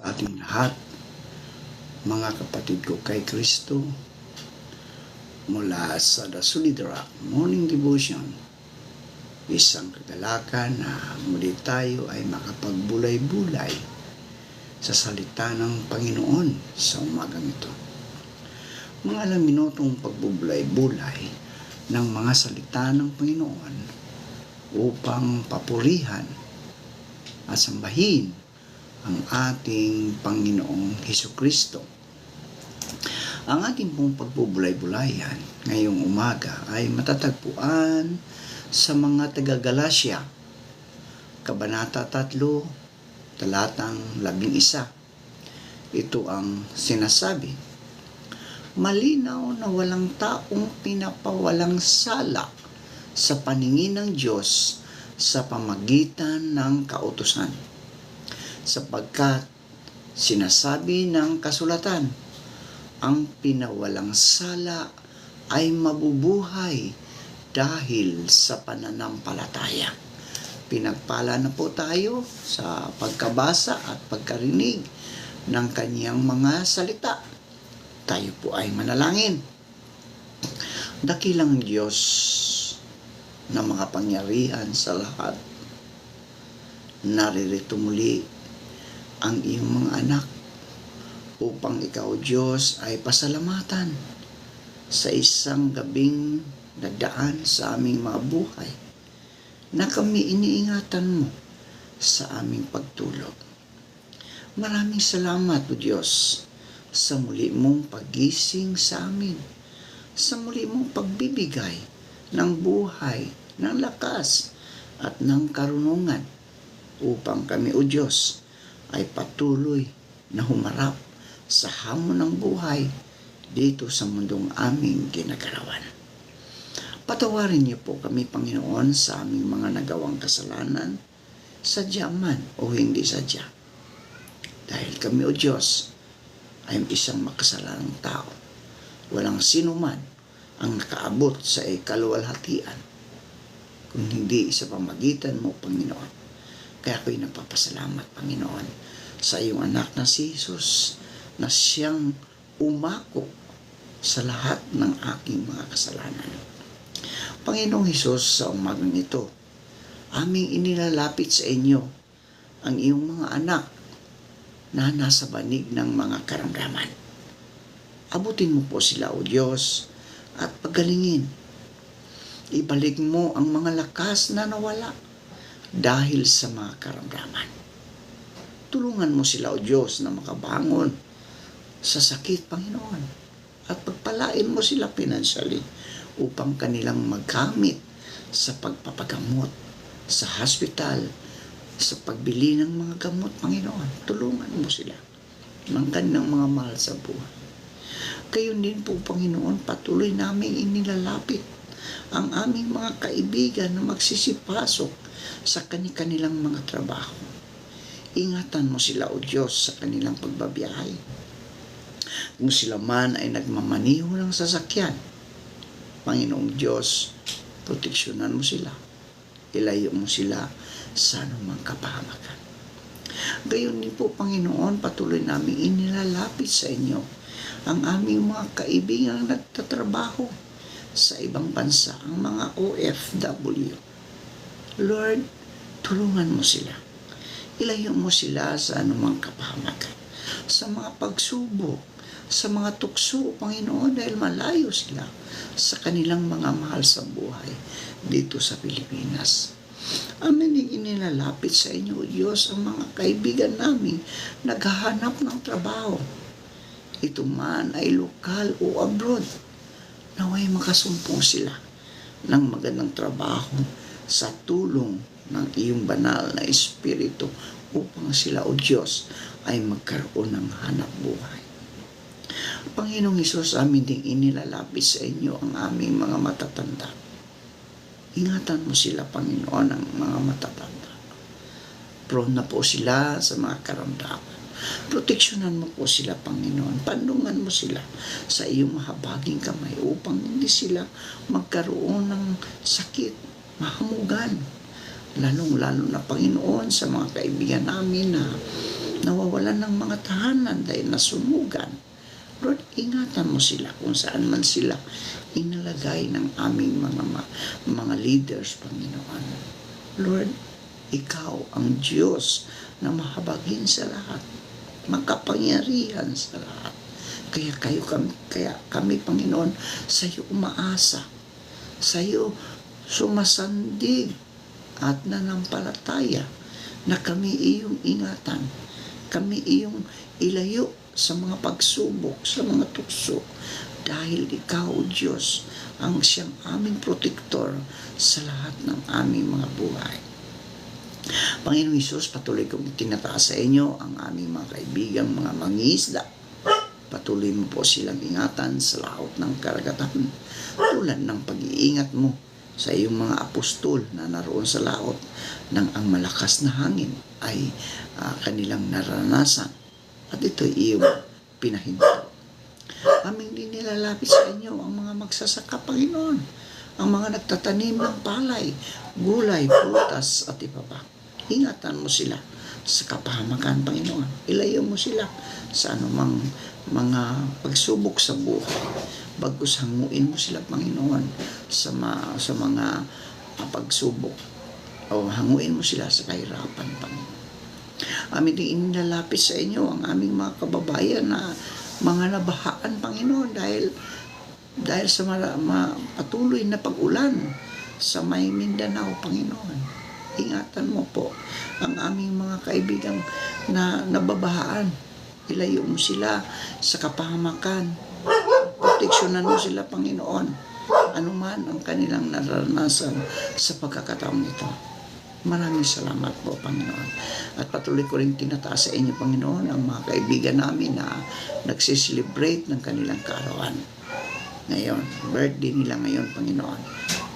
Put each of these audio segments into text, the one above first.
Sa ating lahat, mga kapatid ko kay Kristo, mula sa The Solid Rock Morning Devotion, isang kagalakan na muli tayo ay makapagbulay-bulay sa salita ng Panginoon sa umagang ito. Mga alam minutong pagbubulay-bulay ng mga salita ng Panginoon upang papurihan at sambahin ang ating Panginoong Hesukristo. Ang ating pong pagbubulay-bulayan ngayong umaga ay matatagpuan sa mga taga-Galasya, Kabanata 3, talatang 11. Ito ang sinasabi: malinaw na walang taong pinapawalang sala sa paningin ng Diyos sa pamagitan ng kautusan, sapagkat sinasabi ng kasulatan, ang pinawalang sala ay mabubuhay dahil sa pananampalataya. Pinagpala na po tayo sa pagkabasa at pagkarinig ng kanyang mga salita. Tayo po ay manalangin. Dakilang Diyos na makapangyarihan sa lahat, naririto muli ang iyong mga anak upang ikaw, Diyos, ay pasalamatan sa isang gabing nagdaan sa aming mga buhay na kami iniingatan mo sa aming pagtulog. Maraming salamat, O Diyos, sa muli mong paggising sa amin, sa muli mong pagbibigay ng buhay, ng lakas at ng karunungan upang kami, O Diyos, ay patuloy na humarap sa hamon ng buhay dito sa mundong aming ginagalawan. Patawarin niyo po kami, Panginoon, sa aming mga nagawang kasalanan, sadya man o hindi sadya. Dahil kami, O Diyos, ay isang makasalanang tao. Walang sino man ang nakaabot sa ikaluwalhatian kung hindi sa pamagitan mo, Panginoon. Kaya ako'y nagpapasalamat, Panginoon, sa iyong anak na si Jesus, na siyang umako sa lahat ng aking mga kasalanan. Panginoong Hesus, sa umagang ito, aming inilalapit sa inyo ang iyong mga anak na nasa banig ng mga karamdaman. Abutin mo po sila, O Diyos, at pagalingin. Ibalik mo ang mga lakas na nawala dahil sa mga karamdaman. Tulungan mo sila, O Diyos, na makabangon sa sakit, Panginoon, at pagpalain mo sila financially upang kanilang magkamit sa pagpapagamot sa hospital, sa pagbili ng mga gamot, Panginoon. Tulungan mo sila ng kanilang mga mahal sa buhay. Gayon din po, Panginoon, patuloy naming inilalapit ang aming mga kaibigan na magsisipasok sa kanilang mga trabaho. Ingatan mo sila, O Diyos, sa kanilang pagbabiyahe. Kung sila man ay nagmamaniho ng sasakyan, Panginoong Diyos, proteksyonan mo sila. Ilayo mo sila sa anumang kapahamakan. Gayon din po, Panginoon, patuloy namin inilalapit sa inyo ang aming mga kaibigan na nagtatrabaho sa ibang bansa, ang mga OFW. Lord, tulungan mo sila. Ilayo mo sila sa anumang kapahamakan, sa mga pagsubok, sa mga tukso, Panginoon, dahil malayo sila sa kanilang mga mahal sa buhay dito sa Pilipinas. Amin din inilalapit sa inyo, O Diyos, ang mga kaibigan namin naghahanap ng trabaho. Ito man ay lokal o abroad. Naway makasumpong sila ng magandang trabaho sa tulong ng iyong banal na Espiritu upang sila, O Diyos, ay magkaroon ng hanap buhay. Panginoong Hesus, amin ding inilalapit sa inyo ang aming mga matatanda. Ingatan mo sila, Panginoon, ang mga matatanda. Prone na po sila sa mga karamdaman. Proteksyonan mo po sila, Panginoon. Pandungan mo sila sa iyong mahabaging kamay upang hindi sila magkaroon ng sakit, mahamugan. Lalong-lalo na, Panginoon, sa mga kaibigan namin na nawawalan ng mga tahanan dahil nasunugan. Lord, ingatan mo sila kung saan man sila inalagay ng aming mga leaders, Panginoon. Lord, ikaw ang Diyos na mahabagin sa lahat, makapangyarihan sa lahat. Kaya kami, Panginoon, sa iyo umaasa, sa iyo sumasandig at nanampalataya na kami iyong ingatan, kami iyong ilayo sa mga pagsubok, sa mga tukso, dahil ikaw, Diyos, ang siyang aming protektor sa lahat ng aming mga buhay. Panginoon Hesus, patuloy kong itinataas sa inyo ang aming mga kaibigang mga mangingisda. Patuloy mo po silang ingatan sa laot ng karagatan, tulad ng pag-iingat mo sa iyong mga apostol na naroon sa laot nang ang malakas na hangin ay kanilang naranasan at ito'y iyong pinahinto. Aming din nilalapit sa inyo ang mga magsasaka, Panginoon, ang mga nagtatanim ng palay, gulay, prutas at iba pa. Ingatan mo sila sa kapahamakan, Panginoon. Ilayo mo sila sa anumang mga pagsubok sa buhay. Bagkus hanguin mo sila, Panginoon, sa mga pagsubok. O hanguin mo sila sa kahirapan, Panginoon. Amin din inilalapit sa inyo ang aming mga kababayan na mga nabahaan, Panginoon, dahil sa patuloy na pag-ulan sa may Mindanao, Panginoon. Ingatan mo po ang aming mga kaibigang na nababahaan. Ilayo mo sila sa kapahamakan. Proteksyonan mo sila, Panginoon. Anuman ang kanilang naranasan sa pagkakataong ito. Maraming salamat po, Panginoon. At patuloy ko rin tinataas sa inyo, Panginoon, ang mga kaibigan namin na nagsiselebrate ng kanilang kaarawan. Ngayon, birthday nila ngayon, Panginoon.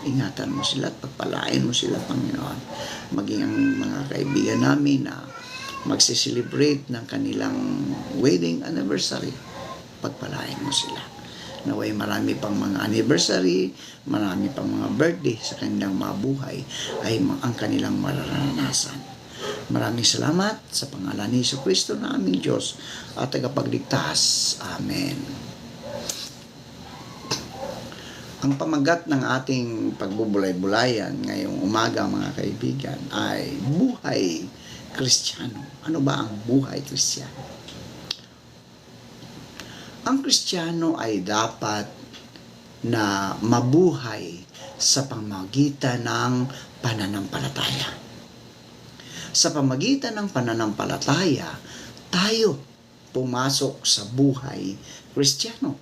Ingatan mo sila at pagpalain mo sila, Panginoon. Maging ang mga kaibigan namin na magsiselebrate ng kanilang wedding anniversary, pagpalain mo sila. Naway marami pang mga anniversary, marami pang mga birthday sa kanilang mga buhay ay ang kanilang mararanasan. Maraming salamat sa pangalan ni Jesucristo na aming Diyos at tagapagligtas. Amen. Ang pamagat ng ating pagbubulay-bulayan ngayong umaga, mga kaibigan, ay buhay Kristiyano. Ano ba ang buhay Kristiyano? Ang Kristiyano ay dapat na mabuhay sa pamamagitan ng pananampalataya. Sa pamamagitan ng pananampalataya, tayo pumasok sa buhay Kristiyano.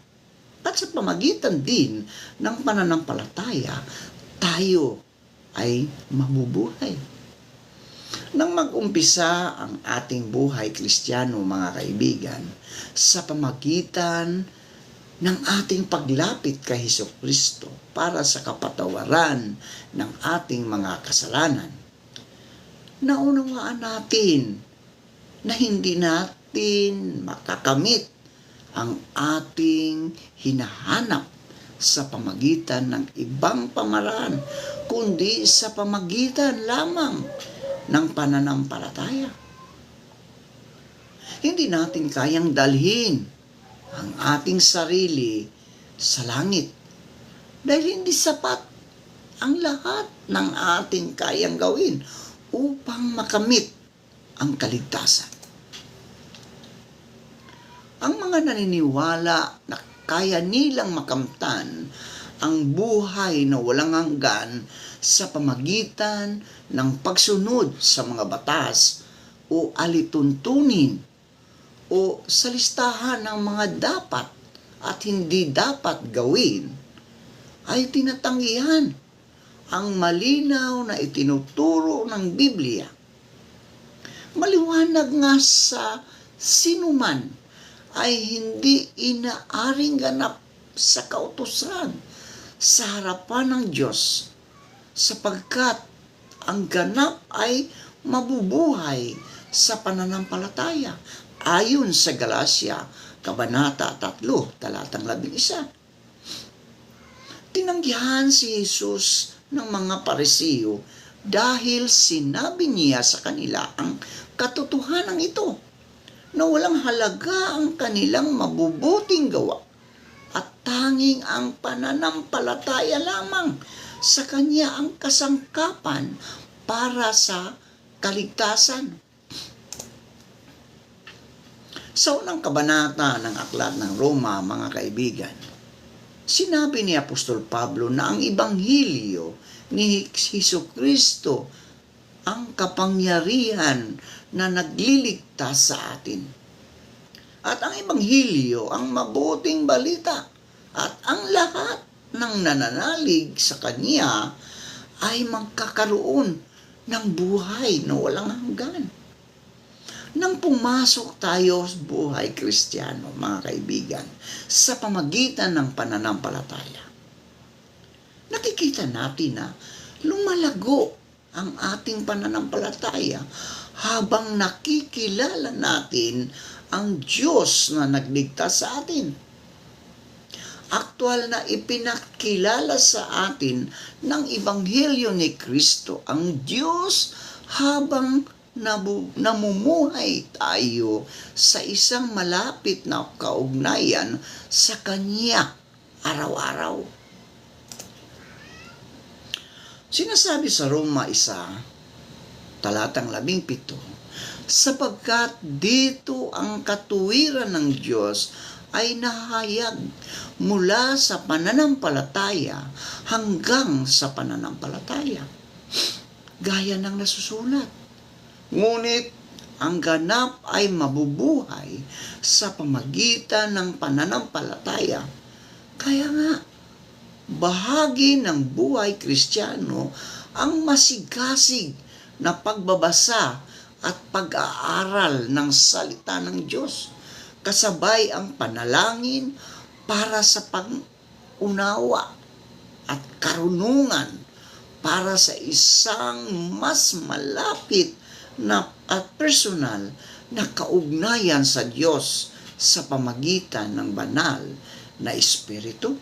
At sa pamamagitan din ng pananampalataya, tayo ay mabubuhay. Nang mag-umpisa ang ating buhay Kristiyano, mga kaibigan, sa pamamagitan ng ating paglapit kay Jesucristo para sa kapatawaran ng ating mga kasalanan, naunawaan natin na hindi natin makakamit ang ating hinahanap sa pamamagitan ng ibang pamaraan, kundi sa pamamagitan lamang ng pananampalataya. Hindi natin kayang dalhin ang ating sarili sa langit dahil hindi sapat ang lahat ng ating kayang gawin upang makamit ang kaligtasan. Ang mga naniniwala na kaya nilang makamtan ang buhay na walang hanggan sa pamagitan ng pagsunod sa mga batas o alituntunin o sa listahan ng mga dapat at hindi dapat gawin, ay tinatanggihan ang malinaw na itinuturo ng Biblia. Maliwanag nga sa sinuman ay hindi inaaring ganap sa kautusan sa harapan ng Diyos, sapagkat ang ganap ay mabubuhay sa pananampalataya ayon sa Galacia, Kabanata 3, talatang 11. Tinanggihan si Jesus ng mga Pariseo dahil sinabi niya sa kanila ang katotohanan ito. na walang halaga ang kanilang mabubuting gawa at tanging ang pananampalataya lamang sa Kanya ang kasangkapan para sa kaligtasan. Sa unang kabanata ng Aklat ng Roma, mga kaibigan, sinabi ni Apostol Pablo na ang Ebanghelyo ni Jesucristo ang kapangyarihan na nagliligtas sa atin. At ang Ebanghelyo ang mabuting balita at ang lahat ng nananalig sa Kanya ay magkakaroon ng buhay na walang hanggan. Nang pumasok tayo sa buhay Kristiyano, mga kaibigan, sa pamagitan ng pananampalataya, nakikita natin na lumalago ang ating pananampalataya habang nakikilala natin ang Diyos na nagligtas sa atin. Aktual na ipinakilala sa atin ng Ebanghelyo ni Kristo ang Diyos habang namumuhay tayo sa isang malapit na kaugnayan sa Kanya araw-araw. Sinasabi sa Roma 1, talatang 17, sapagkat dito ang katuwiran ng Diyos ay nahayag mula sa pananampalataya hanggang sa pananampalataya. Gaya ng nasusulat. Ngunit ang ganap ay mabubuhay sa pamagitan ng pananampalataya. Kaya nga, bahagi ng buhay Kristiyano ang masigasig na pagbabasa at pag-aaral ng salita ng Diyos, kasabay ang panalangin para sa pag-unawa at karunungan para sa isang mas malapit na at personal na kaugnayan sa Diyos sa pamagitan ng banal na Espiritu.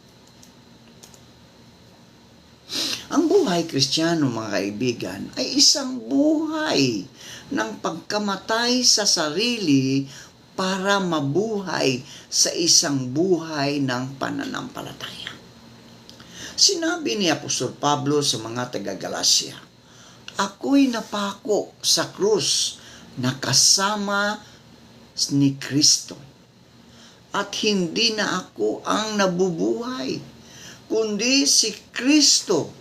Ang buhay Kristiyano, mga kaibigan, ay isang buhay ng pagkamatay sa sarili para mabuhay sa isang buhay ng pananampalataya. Sinabi ni Apostol Pablo sa mga taga-Galacia, ako'y napako sa krus na kasama ni Kristo. At hindi na ako ang nabubuhay, kundi si Kristo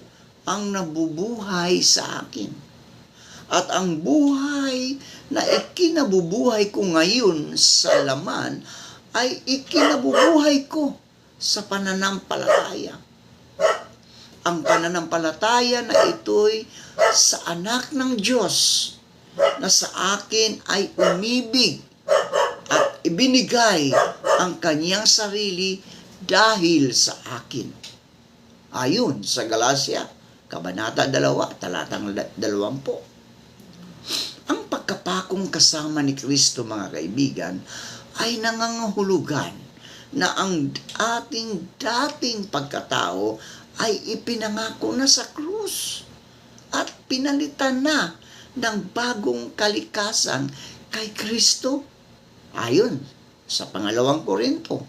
ang nabubuhay sa akin. At ang buhay na ikinabubuhay ko ngayon sa laman ay ikinabubuhay ko sa pananampalataya. Ang pananampalataya na ito'y sa anak ng Diyos na sa akin ay umibig at ibinigay ang kanyang sarili dahil sa akin. Ayon sa Galacia, Kabanata 2, talatang 20. Ang pagkapakong kasama ni Kristo, mga kaibigan, ay nangangahulugan na ang ating dating pagkatao ay ipinangako na sa krus at pinalitan na ng bagong kalikasan kay Kristo. Ayon sa 2 Korinto,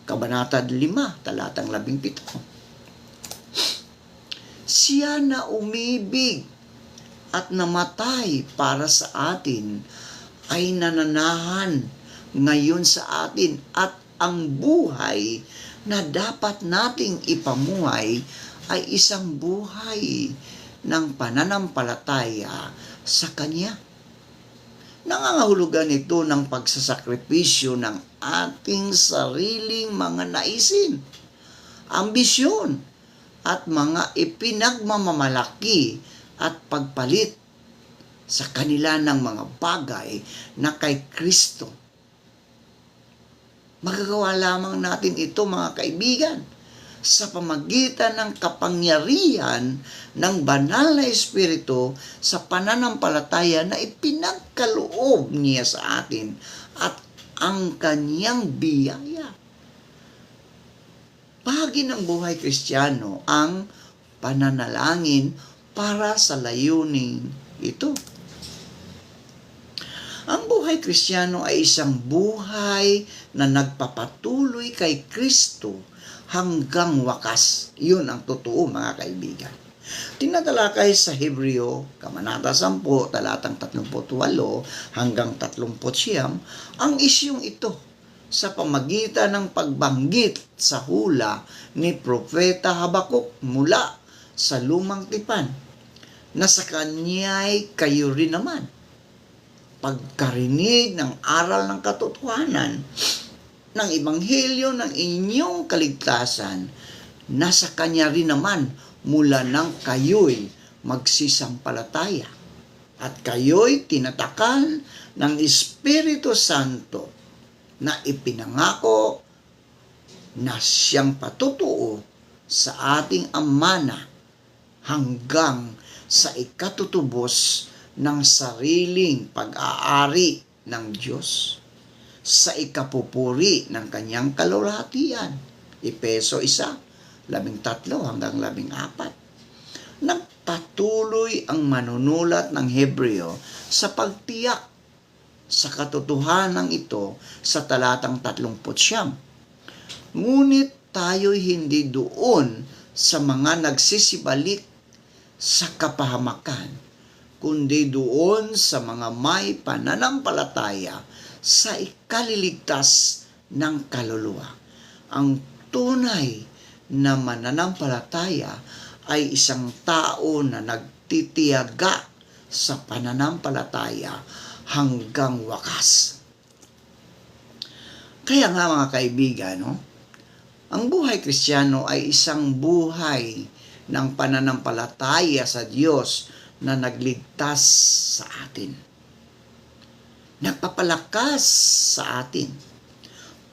Kabanata 5, talatang 17. Siya na umibig at namatay para sa atin ay nananahan ngayon sa atin, at ang buhay na dapat nating ipamuhay ay isang buhay ng pananampalataya sa Kanya. Nangangahulugan ito ng pagsasakripisyo ng ating sariling mga naisin, ambisyon, at mga ipinagmamamalaki at pagpalit sa kanila ng mga bagay na kay Kristo. Magagawa lamang natin ito, mga kaibigan, sa pamagitan ng kapangyarihan ng banal na Espiritu sa pananampalataya na ipinagkaloob niya sa atin at ang kanyang biyaya. Bahagi ng buhay Kristiyano ang pananalangin para sa layuning ito. Ang buhay buhay Kristiyano ay isang buhay na nagpapatuloy kay Kristo hanggang wakas. Yun ang totoo, mga kaibigan. Tinatalakay sa Hebreo, Kabanata 10, talatang 38 hanggang 39, ang isyong ito sa pamagitan ng pagbanggit sa hula ni Propeta Habakuk mula sa Lumang Tipan, na sa kanya'y kayo rin naman, pagkarinig ng aral ng katotohanan ng Ebanghelyo ng inyong kaligtasan, nasa kanya rin naman mula nang kayo'y magsisampalataya at kayo'y tinatakal ng Espiritu Santo na ipinangako na siyang patutuo sa ating amana hanggang sa ikatutubos ng sariling pag-aari ng Diyos, sa ikapupuri ng kanyang kalwalhatian. Efeso 1:13 hanggang 14. Nagpatuloy ang manunulat ng Hebreo sa pagtiyak sa katotohanan ito sa talatang 39. Ngunit tayo'y hindi doon sa mga nagsisibalik sa kapahamakan, kundi doon sa mga may pananampalataya sa ikaliligtas ng kaluluwa. Ang tunay na mananampalataya ay isang tao na nagtitiyaga sa pananampalataya hanggang wakas. Kaya nga, mga kaibigan, ang buhay Kristiyano ay isang buhay ng pananampalataya sa Diyos na nagligtas sa atin, nagpapalakas sa atin,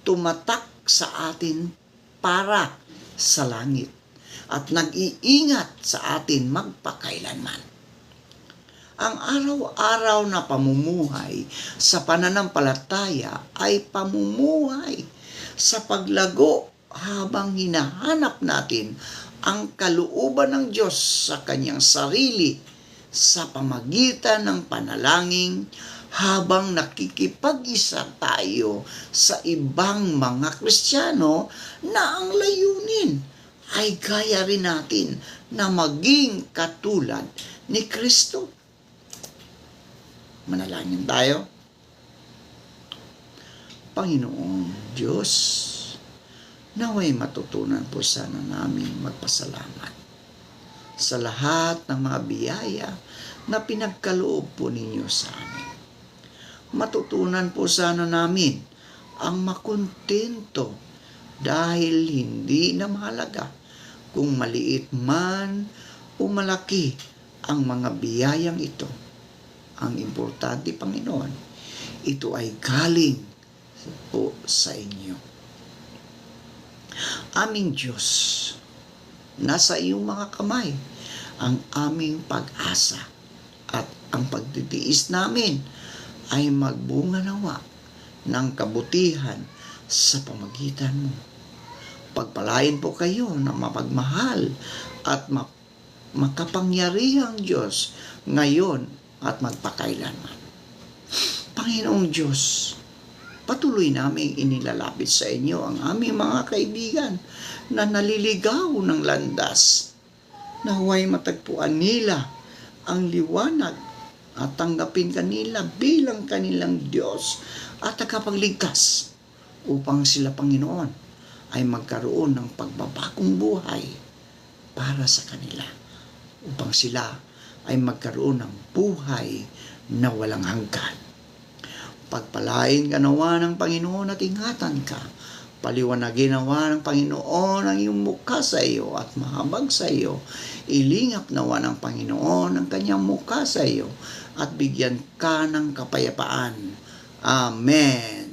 tumatak sa atin para sa langit, at nag-iingat sa atin magpakailanman. Ang araw-araw na pamumuhay sa pananampalataya ay pamumuhay sa paglago habang hinahanap natin ang kalooban ng Diyos sa kanyang sarili sa pamagitan ng panalangin, habang nakikipag-isa tayo sa ibang mga Kristiyano na ang layunin ay gaya rin natin na maging katulad ni Kristo. Manalangin tayo. Panginoong Diyos, naway matutunan po sana namin magpasalamat sa lahat ng mga biyaya na pinagkaloob po ninyo sa amin. Matutunan po sana namin ang makontento dahil hindi na mahalaga kung maliit man o malaki ang mga biyayang ito. Ang importante, Panginoon, ito ay galing po sa inyo. Aming Diyos, nasa iyong mga kamay ang aming pag-asa, at ang pagtitiis namin ay magbunga nawa ng kabutihan sa pamagitan mo. Pagpalain po kayo na mapagmahal at makapangyarihang Diyos ngayon at magpakailanman. Panginoong Diyos, patuloy naming inilalapit sa inyo ang aming mga kaibigan na naliligaw ng landas, na huwag matagpuan nila ang liwanag at tanggapin kanila bilang kanilang Diyos at tagapagligtas, upang sila, Panginoon, ay magkaroon ng pagbabagong buhay para sa kanila, upang sila ay magkaroon ng buhay na walang hanggan. Pagpalain ka nawa ng Panginoon at ingatan ka. Paliwanagin nawa ng Panginoon ang iyong mukha sa iyo at mahabag sa iyo. Ilingap nawa ng Panginoon ang kanyang mukha sa iyo at bigyan ka ng kapayapaan. Amen.